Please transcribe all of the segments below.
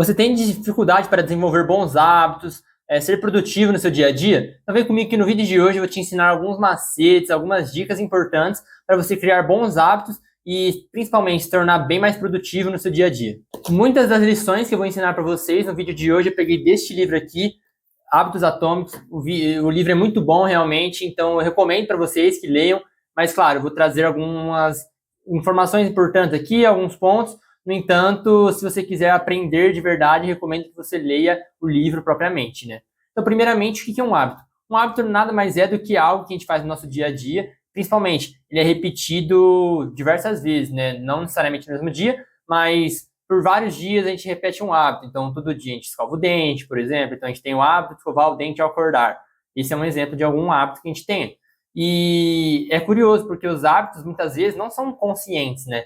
Você tem dificuldade para desenvolver bons hábitos, ser produtivo no seu dia a dia? Então vem comigo que no vídeo de hoje eu vou te ensinar alguns macetes, algumas dicas importantes para você criar bons hábitos e principalmente se tornar bem mais produtivo no seu dia a dia. Muitas das lições que eu vou ensinar para vocês no vídeo de hoje eu peguei deste livro aqui, Hábitos Atômicos. O livro é muito bom realmente, então eu recomendo para vocês que leiam, mas claro, eu vou trazer algumas informações importantes aqui, alguns pontos. No entanto, se você quiser aprender de verdade, recomendo que você leia o livro propriamente, né? Então, primeiramente, o que é um hábito? Um hábito nada mais é do que algo que a gente faz no nosso dia a dia, principalmente, ele é repetido diversas vezes, né? Não necessariamente no mesmo dia, mas por vários dias a gente repete um hábito. Então, todo dia a gente escova o dente, por exemplo. Então, a gente tem o hábito de escovar o dente ao acordar. Esse é um exemplo de algum hábito que a gente tem. E é curioso, porque os hábitos, muitas vezes, não são conscientes, né?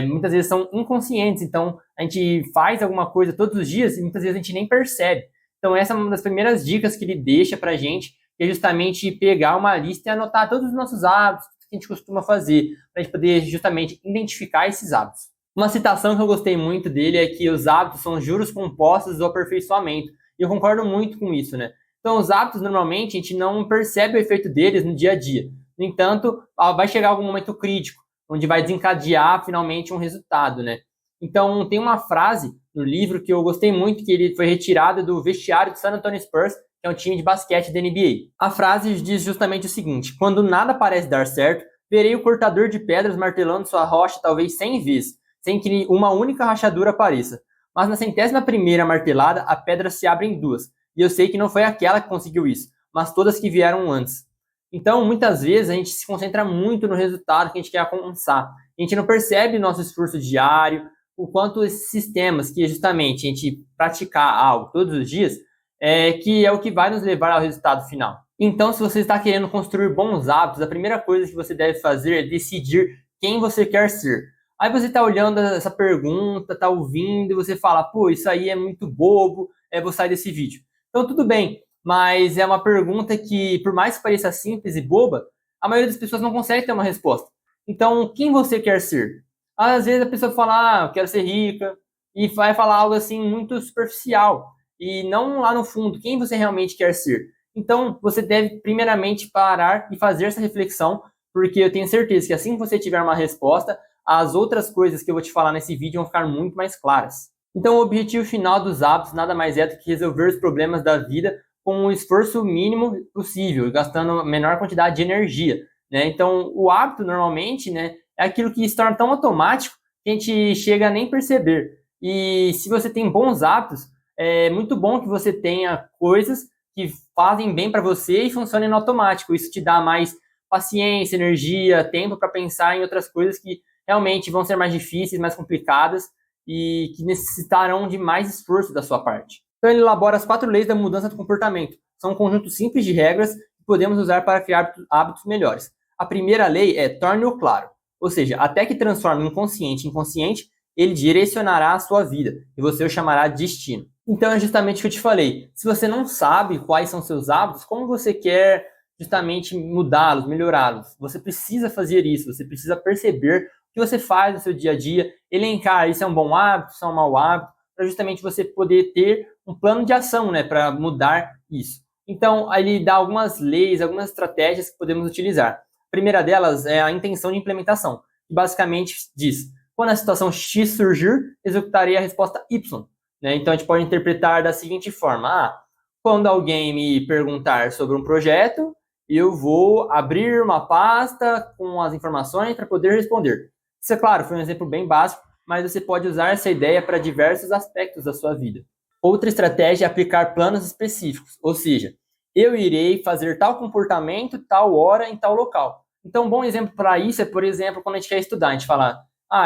Muitas vezes são inconscientes, então a gente faz alguma coisa todos os dias e muitas vezes a gente nem percebe. Então essa é uma das primeiras dicas que ele deixa pra gente, que é justamente pegar uma lista e anotar todos os nossos hábitos que a gente costuma fazer, para a gente poder justamente identificar esses hábitos. Uma citação que eu gostei muito dele é que os hábitos são juros compostos do aperfeiçoamento, e eu concordo muito com isso, né? Então os hábitos, normalmente, a gente não percebe o efeito deles no dia a dia. No entanto, vai chegar algum momento crítico, onde vai desencadear finalmente um resultado, né? Então, tem uma frase no livro que eu gostei muito, que ele foi retirado do vestiário do San Antonio Spurs, que é um time de basquete da NBA. A frase diz justamente o seguinte: quando nada parece dar certo, verei o cortador de pedras martelando sua rocha talvez 100 vezes, sem que uma única rachadura apareça. Mas na 100ª martelada, a pedra se abre em duas, e eu sei que não foi aquela que conseguiu isso, mas todas que vieram antes. Então, muitas vezes, a gente se concentra muito no resultado que a gente quer alcançar. A gente não percebe o nosso esforço diário, o quanto esses sistemas, que é justamente a gente praticar algo todos os dias, que é o que vai nos levar ao resultado final. Então, se você está querendo construir bons hábitos, a primeira coisa que você deve fazer é decidir quem você quer ser. Aí você está olhando essa pergunta, está ouvindo, e você fala, pô, isso aí é muito bobo, vou sair desse vídeo. Então, tudo bem. Mas é uma pergunta que, por mais que pareça simples e boba, a maioria das pessoas não consegue ter uma resposta. Então, quem você quer ser? Às vezes a pessoa fala, eu quero ser rica, e vai falar algo assim muito superficial, e não lá no fundo, quem você realmente quer ser. Então, você deve primeiramente parar e fazer essa reflexão, porque eu tenho certeza que assim que você tiver uma resposta, as outras coisas que eu vou te falar nesse vídeo vão ficar muito mais claras. Então, o objetivo final dos hábitos nada mais é do que resolver os problemas da vida com o esforço mínimo possível, gastando a menor quantidade de energia, né? Então, o hábito, normalmente, né, é aquilo que se torna tão automático que a gente chega a nem perceber. E se você tem bons hábitos, é muito bom que você tenha coisas que fazem bem para você e funcionem no automático. Isso te dá mais paciência, energia, tempo para pensar em outras coisas que realmente vão ser mais difíceis, mais complicadas e que necessitarão de mais esforço da sua parte. Então ele elabora as 4 leis da mudança do comportamento. São um conjunto simples de regras que podemos usar para criar hábitos melhores. A primeira lei é torne-o claro. Ou seja, até que transforme o inconsciente em consciente, ele direcionará a sua vida e você o chamará de destino. Então é justamente o que eu te falei. Se você não sabe quais são seus hábitos, como você quer justamente mudá-los, melhorá-los? Você precisa fazer isso, você precisa perceber o que você faz no seu dia a dia, elencar isso é um bom hábito, isso é um mau hábito, para justamente você poder ter um plano de ação, né, para mudar isso. Então, ele dá algumas leis, algumas estratégias que podemos utilizar. A primeira delas é a intenção de implementação, que basicamente diz, quando a situação X surgir, executarei a resposta Y. Né? Então, a gente pode interpretar da seguinte forma, quando alguém me perguntar sobre um projeto, eu vou abrir uma pasta com as informações para poder responder. Isso, é claro, foi um exemplo bem básico, mas você pode usar essa ideia para diversos aspectos da sua vida. Outra estratégia é aplicar planos específicos, ou seja, eu irei fazer tal comportamento, tal hora, em tal local. Então, um bom exemplo para isso é, por exemplo, quando a gente quer estudar, a gente fala,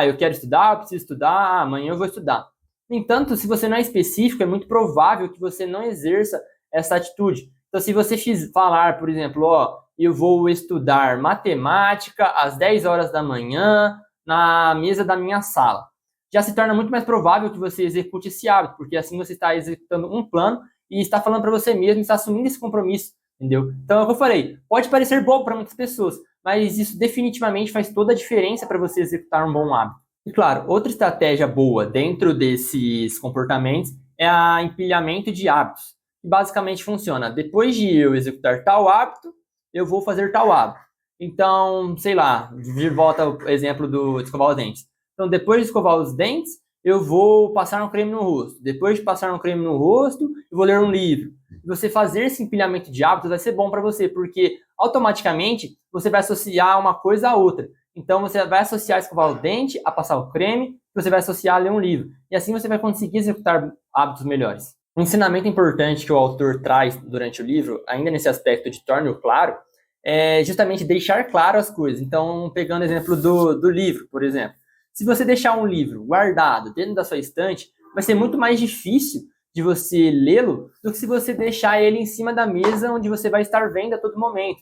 eu quero estudar, eu preciso estudar, amanhã eu vou estudar. No entanto, se você não é específico, é muito provável que você não exerça essa atitude. Então, se você falar, por exemplo, eu vou estudar matemática às 10 horas da manhã, na mesa da minha sala. Já se torna muito mais provável que você execute esse hábito, porque assim você está executando um plano e está falando para você mesmo, está assumindo esse compromisso, entendeu? Então, é o que eu falei, pode parecer bobo para muitas pessoas, mas isso definitivamente faz toda a diferença para você executar um bom hábito. E claro, outra estratégia boa dentro desses comportamentos é a empilhamento de hábitos, que basicamente funciona: depois de eu executar tal hábito, eu vou fazer tal hábito. Então, sei lá, de volta ao exemplo de escovar os dentes. Então, depois de escovar os dentes, eu vou passar um creme no rosto. Depois de passar um creme no rosto, eu vou ler um livro. Você fazer esse empilhamento de hábitos vai ser bom para você, porque automaticamente você vai associar uma coisa a outra. Então, você vai associar escovar o dente a passar o creme, você vai associar a ler um livro. E assim você vai conseguir executar hábitos melhores. Um ensinamento importante que o autor traz durante o livro, ainda nesse aspecto de torne-o claro, é justamente deixar claro as coisas. Então, pegando o exemplo do livro, por exemplo. Se você deixar um livro guardado dentro da sua estante, vai ser muito mais difícil de você lê-lo do que se você deixar ele em cima da mesa onde você vai estar vendo a todo momento.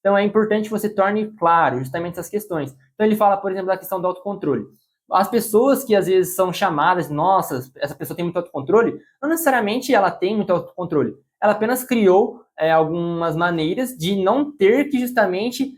Então é importante que você torne claro justamente essas questões. Então ele fala, por exemplo, da questão do autocontrole. As pessoas que às vezes são chamadas, nossa, essa pessoa tem muito autocontrole, não necessariamente ela tem muito autocontrole. Ela apenas criou algumas maneiras de não ter que justamente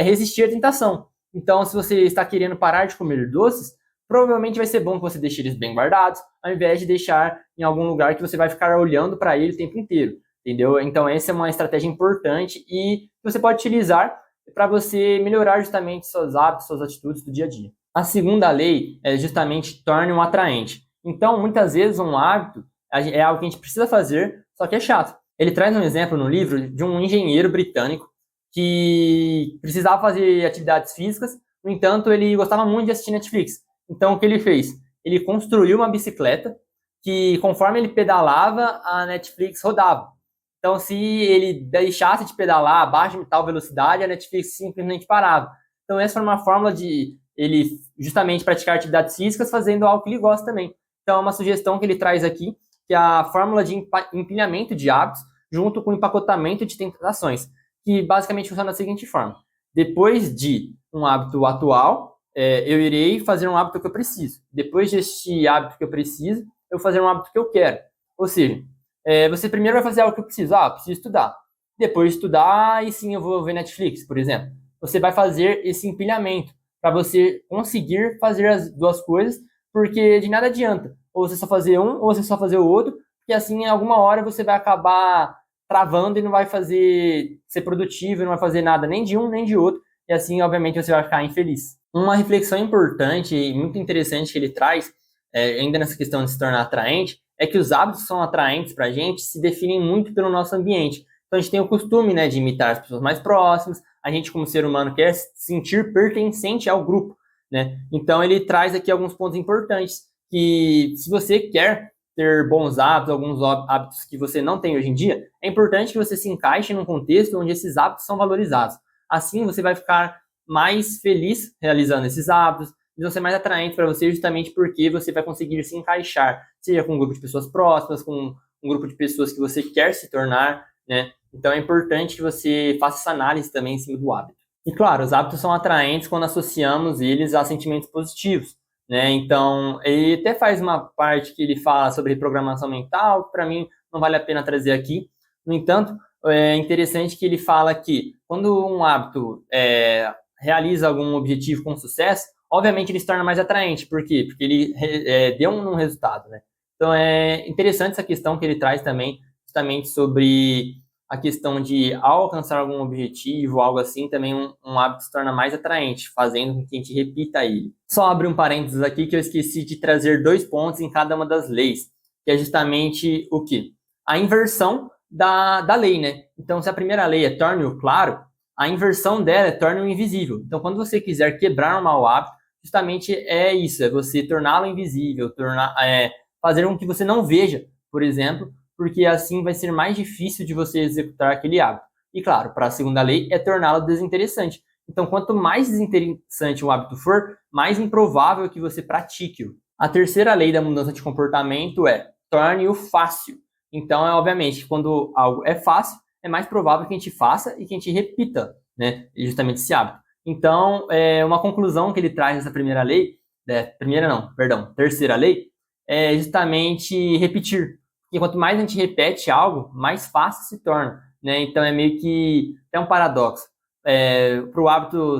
resistir à tentação. Então, se você está querendo parar de comer doces, provavelmente vai ser bom que você deixe eles bem guardados, ao invés de deixar em algum lugar que você vai ficar olhando para ele o tempo inteiro. Entendeu? Então, essa é uma estratégia importante e você pode utilizar para você melhorar justamente seus hábitos, suas atitudes do dia a dia. A segunda lei é justamente torne um atraente. Então, muitas vezes um hábito é algo que a gente precisa fazer, só que é chato. Ele traz um exemplo no livro de um engenheiro britânico que precisava fazer atividades físicas, no entanto, ele gostava muito de assistir Netflix. Então, o que ele fez? Ele construiu uma bicicleta que, conforme ele pedalava, a Netflix rodava. Então, se ele deixasse de pedalar abaixo de tal velocidade, a Netflix simplesmente parava. Então, essa foi uma forma de ele justamente praticar atividades físicas fazendo algo que ele gosta também. Então, é uma sugestão que ele traz aqui, que é a fórmula de empilhamento de hábitos junto com o empacotamento de tentações, que basicamente funciona da seguinte forma. Depois de um hábito atual, eu irei fazer um hábito que eu preciso. Depois deste hábito que eu preciso, eu vou fazer um hábito que eu quero. Ou seja, você primeiro vai fazer algo que eu preciso. Preciso estudar. Depois de estudar, aí sim eu vou ver Netflix, por exemplo. Você vai fazer esse empilhamento para você conseguir fazer as duas coisas, porque de nada adianta. Ou você só fazer um, ou você só fazer o outro, porque assim, em alguma hora você vai acabar travando e não vai ser produtivo, não vai fazer nada nem de um, nem de outro. E assim, obviamente, você vai ficar infeliz. Uma reflexão importante e muito interessante que ele traz, ainda nessa questão de se tornar atraente, é que os hábitos são atraentes para a gente, se definem muito pelo nosso ambiente. Então a gente tem o costume, né, de imitar as pessoas mais próximas, a gente como ser humano quer se sentir pertencente ao grupo, né? Então ele traz aqui alguns pontos importantes, que se você quer ter bons hábitos, alguns hábitos que você não tem hoje em dia, é importante que você se encaixe num contexto onde esses hábitos são valorizados. Assim você vai ficar mais feliz realizando esses hábitos, eles vão ser mais atraentes para você justamente porque você vai conseguir se encaixar, seja com um grupo de pessoas próximas, com um grupo de pessoas que você quer se tornar, né? Então é importante que você faça essa análise também em cima do hábito. E claro, os hábitos são atraentes quando associamos eles a sentimentos positivos, né? Então, ele até faz uma parte que ele fala sobre reprogramação mental, que para mim não vale a pena trazer aqui. No entanto, é interessante que ele fala que quando um hábito realiza algum objetivo com sucesso, obviamente ele se torna mais atraente. Por quê? Porque ele deu um resultado, né? Então é interessante essa questão que ele traz também, justamente sobre a questão de, ao alcançar algum objetivo, algo assim, também um hábito se torna mais atraente, fazendo com que a gente repita ele. Só abrir um parênteses aqui que eu esqueci de trazer 2 pontos em cada uma das leis, que é justamente o quê? A inversão da lei, né? Então, se a primeira lei é torne-o claro, a inversão dela é torne-o invisível. Então, quando você quiser quebrar um mau hábito, justamente é isso, é você torná-lo invisível, fazer com que você não veja, por exemplo, porque assim vai ser mais difícil de você executar aquele hábito. E claro, para a segunda lei é torná-lo desinteressante. Então, quanto mais desinteressante o hábito for, mais improvável que você pratique-o. A terceira lei da mudança de comportamento é torne-o fácil. Então, obviamente, quando algo é fácil, é mais provável que a gente faça e que a gente repita, né, justamente esse hábito. Então, uma conclusão que ele traz nessa primeira lei, terceira lei, é justamente repetir. Porque quanto mais a gente repete algo, mais fácil se torna, né? Então é meio que um paradoxo. Para o hábito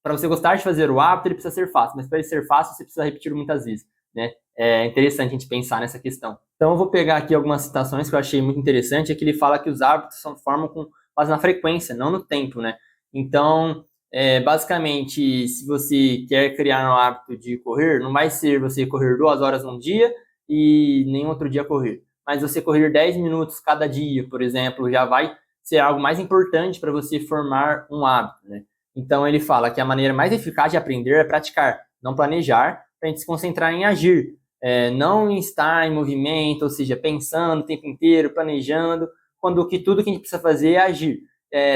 para você gostar de fazer o hábito, ele precisa ser fácil, mas para ele ser fácil, você precisa repetir muitas vezes, né? É interessante a gente pensar nessa questão. Então, eu vou pegar aqui algumas citações que eu achei muito interessante, é que ele fala que os hábitos formam com base na frequência, não no tempo, né? Então, basicamente, se você quer criar um hábito de correr, não vai ser você correr 2 horas um dia e nenhum outro dia correr. Mas você correr 10 minutos cada dia, por exemplo, já vai ser algo mais importante para você formar um hábito, né? Então, ele fala que a maneira mais eficaz de aprender é praticar, não planejar, para a gente se concentrar em agir. Não em estar em movimento, ou seja, pensando o tempo inteiro, planejando, quando tudo que a gente precisa fazer é agir.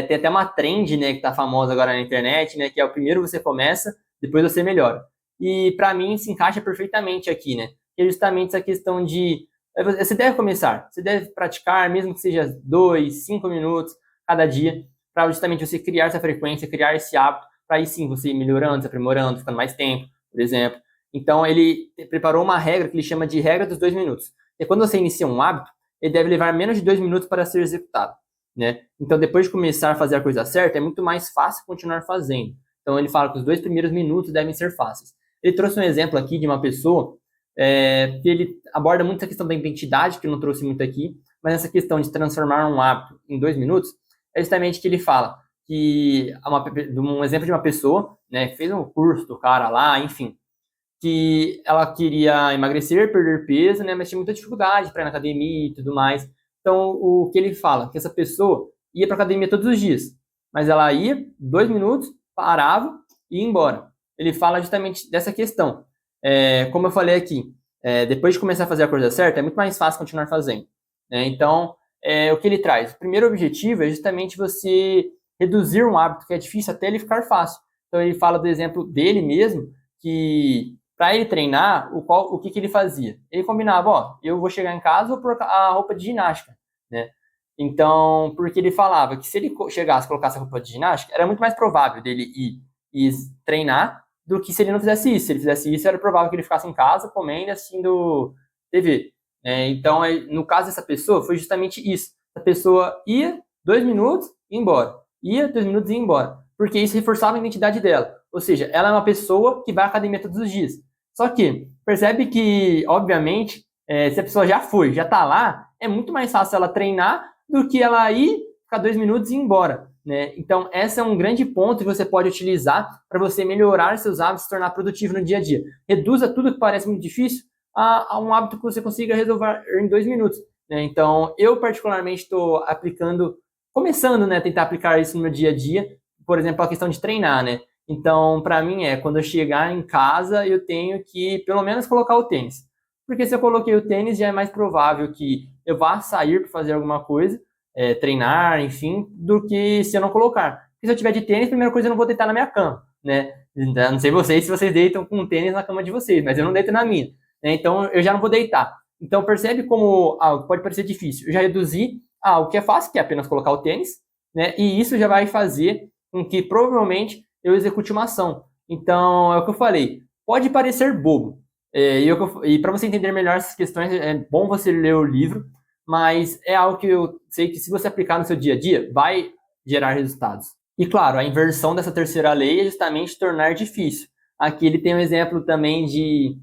Tem até uma trend, né, que está famosa agora na internet, né, que é o primeiro você começa, depois você melhora. E para mim se encaixa perfeitamente aqui, né? Que é justamente essa questão de você deve começar, você deve praticar, mesmo que seja 2, 5 minutos cada dia, para justamente você criar essa frequência, criar esse hábito, para aí sim você ir melhorando, se aprimorando, ficando mais tempo, por exemplo. Então ele preparou uma regra que ele chama de regra dos 2 minutos. E quando você inicia um hábito, ele deve levar menos de 2 minutos para ser executado, né? Então, depois de começar a fazer a coisa certa, é muito mais fácil continuar fazendo. Então, ele fala que os 2 primeiros minutos devem ser fáceis. Ele trouxe um exemplo aqui de uma pessoa que ele aborda muito a questão da identidade, que eu não trouxe muito aqui, mas essa questão de transformar um hábito em 2 minutos, é justamente que ele fala que um exemplo de uma pessoa, né, fez um curso do cara lá, enfim, que ela queria emagrecer, perder peso, né, mas tinha muita dificuldade para ir na academia e tudo mais. Então, o que ele fala? Que essa pessoa ia para academia todos os dias, mas ela ia 2 minutos, parava e ia embora. Ele fala justamente dessa questão. Como eu falei aqui, depois de começar a fazer a coisa certa, é muito mais fácil continuar fazendo, né? Então, o que ele traz? O primeiro objetivo é justamente você reduzir um hábito que é difícil até ele ficar fácil. Então, ele fala do exemplo dele mesmo, que para ele treinar, o que ele fazia? Ele combinava, ó, eu vou chegar em casa, vou pôr a roupa de ginástica, né? Então, porque ele falava que se ele chegasse e colocasse a roupa de ginástica, era muito mais provável dele ir treinar do que se ele não fizesse isso. Se ele fizesse isso, era provável que ele ficasse em casa comendo e assistindo TV. Então, no caso dessa pessoa, foi justamente isso. A pessoa ia 2 minutos e ia embora. Ia 2 minutos e ia embora. Porque isso reforçava a identidade dela. Ou seja, ela é uma pessoa que vai à academia todos os dias. Só que, percebe que, obviamente, se a pessoa já foi, já tá lá, é muito mais fácil ela treinar do que ela ir, ficar 2 minutos e ir embora, né? Então, esse é um grande ponto que você pode utilizar para você melhorar seus hábitos e se tornar produtivo no dia a dia. Reduza tudo que parece muito difícil a um hábito que você consiga resolver em 2 minutos, né? Então, eu particularmente estou aplicando, começando, né, a tentar aplicar isso no meu dia a dia, por exemplo, a questão de treinar, né? Então, para mim, quando eu chegar em casa, eu tenho que, pelo menos, colocar o tênis. Porque se eu coloquei o tênis, já é mais provável que eu vá sair para fazer alguma coisa, treinar, enfim, do que se eu não colocar. Porque se eu tiver de tênis, a primeira coisa eu não vou deitar na minha cama, né? Então, não sei vocês se vocês deitam com tênis na cama de vocês, mas eu não deito na minha, né? Então, eu já não vou deitar. Então, percebe como algo pode parecer difícil. Eu já reduzi algo que é fácil, que é apenas colocar o tênis, né? E isso já vai fazer com que, provavelmente, eu execute uma ação. Então, é o que eu falei. Pode parecer bobo. E para você entender melhor essas questões, é bom você ler o livro, mas é algo que eu sei que se você aplicar no seu dia a dia, vai gerar resultados. E claro, a inversão dessa terceira lei é justamente tornar difícil. Aqui ele tem um exemplo também de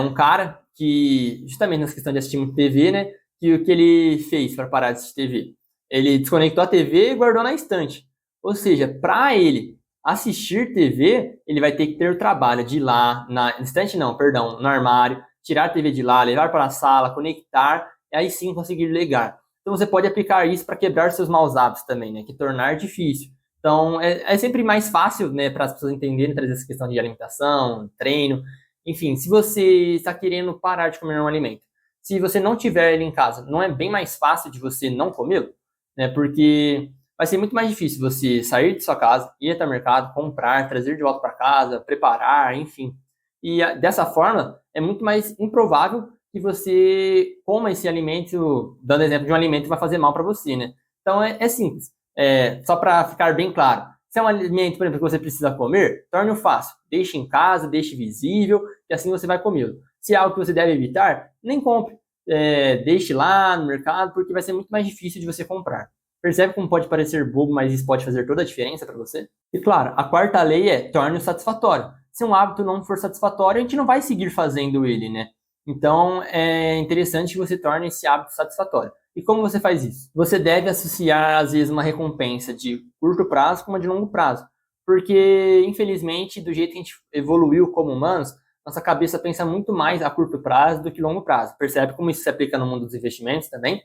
um cara que, justamente nessa questão de assistir muito TV, né, que o que ele fez para parar de assistir TV? Ele desconectou a TV e guardou na estante. Ou seja, para ele assistir TV, ele vai ter que ter o trabalho de ir lá, no armário, tirar a TV de lá, levar para a sala, conectar, e aí sim conseguir ligar. Então você pode aplicar isso para quebrar seus maus hábitos também, né? Que tornar difícil. Então é sempre mais fácil, né, para as pessoas entenderem, trazer essa questão de alimentação, treino, enfim, se você está querendo parar de comer um alimento, se você não tiver ele em casa, não é bem mais fácil de você não comê-lo, né? Porque vai ser muito mais difícil você sair de sua casa, ir até o mercado, comprar, trazer de volta para casa, preparar, enfim. E dessa forma, é muito mais improvável que você coma esse alimento, dando exemplo de um alimento que vai fazer mal para você, né? Então é simples. Só para ficar bem claro. Se é um alimento, por exemplo, que você precisa comer, torne-o fácil. Deixe em casa, deixe visível, e assim você vai comê-lo. Se é algo que você deve evitar, nem compre. Deixe lá no mercado, porque vai ser muito mais difícil de você comprar. Percebe como pode parecer bobo, mas isso pode fazer toda a diferença para você? E claro, a quarta lei é torne-o satisfatório. Se um hábito não for satisfatório, a gente não vai seguir fazendo ele, né? Então, é interessante que você torne esse hábito satisfatório. E como você faz isso? Você deve associar, às vezes, uma recompensa de curto prazo com uma de longo prazo. Porque, infelizmente, do jeito que a gente evoluiu como humanos, nossa cabeça pensa muito mais a curto prazo do que longo prazo. Percebe como isso se aplica no mundo dos investimentos também?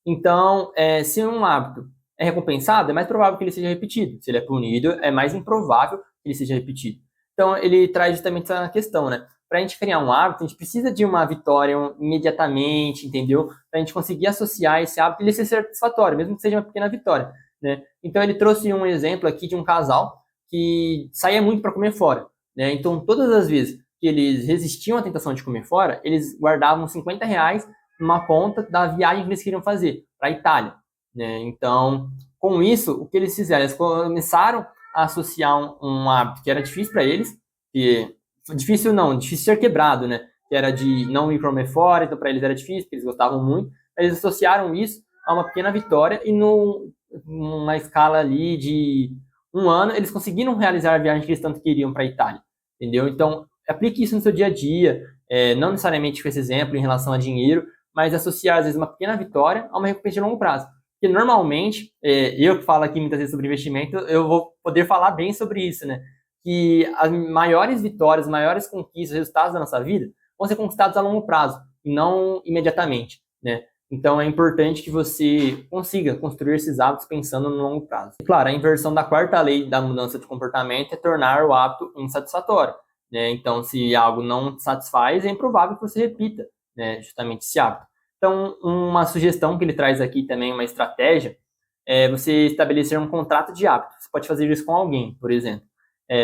Então, se um hábito é recompensado, é mais provável que ele seja repetido. Se ele é punido, é mais improvável que ele seja repetido. Então, ele traz justamente essa questão, né? Para a gente criar um hábito, a gente precisa de uma vitória imediatamente, entendeu? Para a gente conseguir associar esse hábito e ele ser satisfatório, mesmo que seja uma pequena vitória, né? Então, ele trouxe um exemplo aqui de um casal que saía muito para comer fora, né? Então, todas as vezes que eles resistiam à tentação de comer fora, eles guardavam R$ 50 numa conta da viagem que eles queriam fazer para a Itália, né? Então, com isso, o que eles fizeram? Eles começaram a associar um hábito que era difícil para eles, que difícil não, difícil ser quebrado, né? Que era de não ir comer fora, então para eles era difícil, porque eles gostavam muito. Eles associaram isso a uma pequena vitória e numa escala ali de um ano, eles conseguiram realizar a viagem que eles tanto queriam para a Itália, entendeu? Então, aplique isso no seu dia a dia, não necessariamente com esse exemplo em relação a dinheiro, mas associar, às vezes, uma pequena vitória a uma recompensa de longo prazo. Porque, normalmente, eu que falo aqui muitas vezes sobre investimento, eu vou poder falar bem sobre isso, né? Que as maiores vitórias, maiores conquistas, resultados da nossa vida vão ser conquistados a longo prazo e não imediatamente, né? Então, é importante que você consiga construir esses hábitos pensando no longo prazo. E, claro, a inversão da quarta lei da mudança de comportamento é tornar o hábito insatisfatório, né? Então, se algo não te satisfaz, é improvável que você repita, né, justamente esse hábito. Então, uma sugestão que ele traz aqui também, uma estratégia, é você estabelecer um contrato de hábito. Você pode fazer isso com alguém, por exemplo.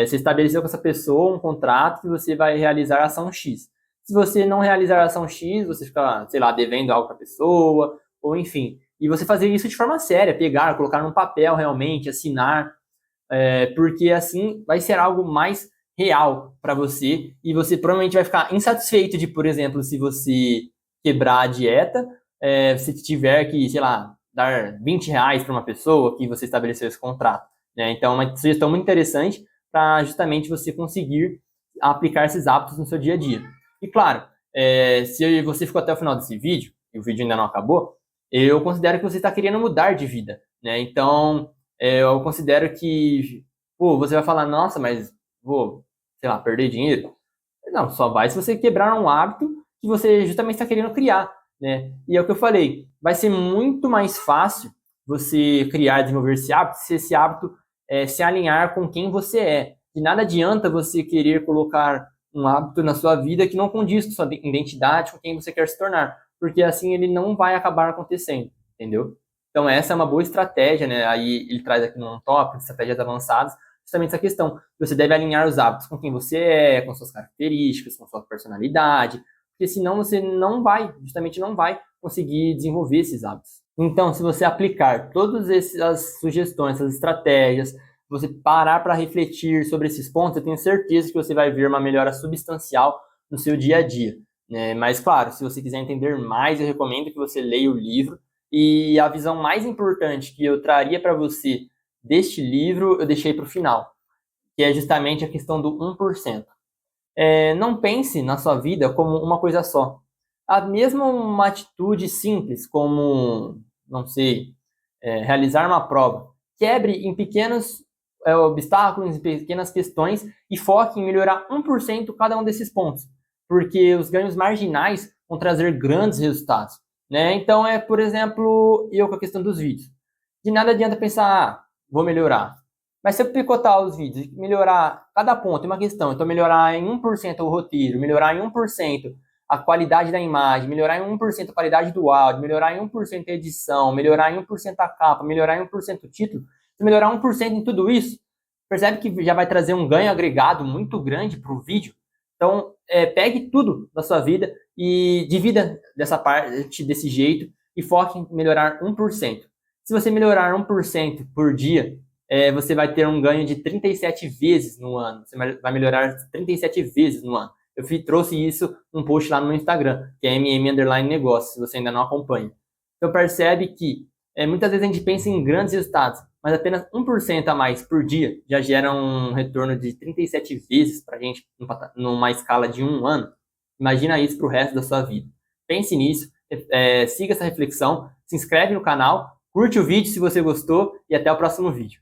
Você estabeleceu com essa pessoa um contrato que você vai realizar a ação X. Se você não realizar a ação X, você fica, sei lá, devendo algo para a pessoa, ou enfim. E você fazer isso de forma séria, pegar, colocar num papel realmente, assinar, porque assim vai ser algo mais real para você e você provavelmente vai ficar insatisfeito de, por exemplo, se você quebrar a dieta, se tiver que, sei lá, dar R$ 20 para uma pessoa que você estabeleceu esse contrato, né? Então, uma sugestão muito interessante para justamente você conseguir aplicar esses hábitos no seu dia a dia. E claro, se você ficou até o final desse vídeo, e o vídeo ainda não acabou, eu considero que você está querendo mudar de vida, né? Então, eu considero que, pô, você vai falar, nossa, mas vou, sei lá, perder dinheiro? Não, só vai se você quebrar um hábito que você justamente está querendo criar, né? E é o que eu falei, vai ser muito mais fácil você criar e desenvolver esse hábito se esse hábito se alinhar com quem você é. De nada adianta você querer colocar um hábito na sua vida que não condiz com sua identidade, com quem você quer se tornar, porque assim ele não vai acabar acontecendo, entendeu? Então essa é uma boa estratégia, né? Aí ele traz aqui num tópico, estratégias avançadas, justamente essa questão. Você deve alinhar os hábitos com quem você é, com suas características, com sua personalidade, porque senão você justamente não vai conseguir desenvolver esses hábitos. Então, se você aplicar todas essas sugestões, essas estratégias, você parar para refletir sobre esses pontos, eu tenho certeza que você vai ver uma melhora substancial no seu dia a dia, né? Mas, claro, se você quiser entender mais, eu recomendo que você leia o livro. E a visão mais importante que eu traria para você deste livro, eu deixei para o final, que é justamente a questão do 1%. Não pense na sua vida como uma coisa só. A mesma uma atitude simples, como, não sei, realizar uma prova, quebre em pequenos obstáculos, em pequenas questões e foque em melhorar 1% cada um desses pontos, porque os ganhos marginais vão trazer grandes resultados, né? Então, por exemplo, eu com a questão dos vídeos. De nada adianta pensar, vou melhorar. Mas se eu picotar os vídeos e melhorar cada ponto em uma questão, então melhorar em 1% o roteiro, melhorar em 1% a qualidade da imagem, melhorar em 1% a qualidade do áudio, melhorar em 1% a edição, melhorar em 1% a capa, melhorar em 1% o título, se melhorar 1% em tudo isso, percebe que já vai trazer um ganho agregado muito grande para o vídeo. Então, pegue tudo da sua vida e divida dessa parte, desse jeito, e foque em melhorar 1%. Se você melhorar 1% por dia, você vai ter um ganho de 37 vezes no ano. Você vai melhorar 37 vezes no ano. Eu trouxe isso num post lá no meu Instagram, que é MM_negócio, se você ainda não acompanha. Então percebe que Muitas vezes a gente pensa em grandes resultados, mas apenas 1% a mais por dia já gera um retorno de 37 vezes para a gente numa escala de um ano. Imagina isso para o resto da sua vida. Pense nisso, siga essa reflexão, se inscreve no canal, curte o vídeo se você gostou e até o próximo vídeo.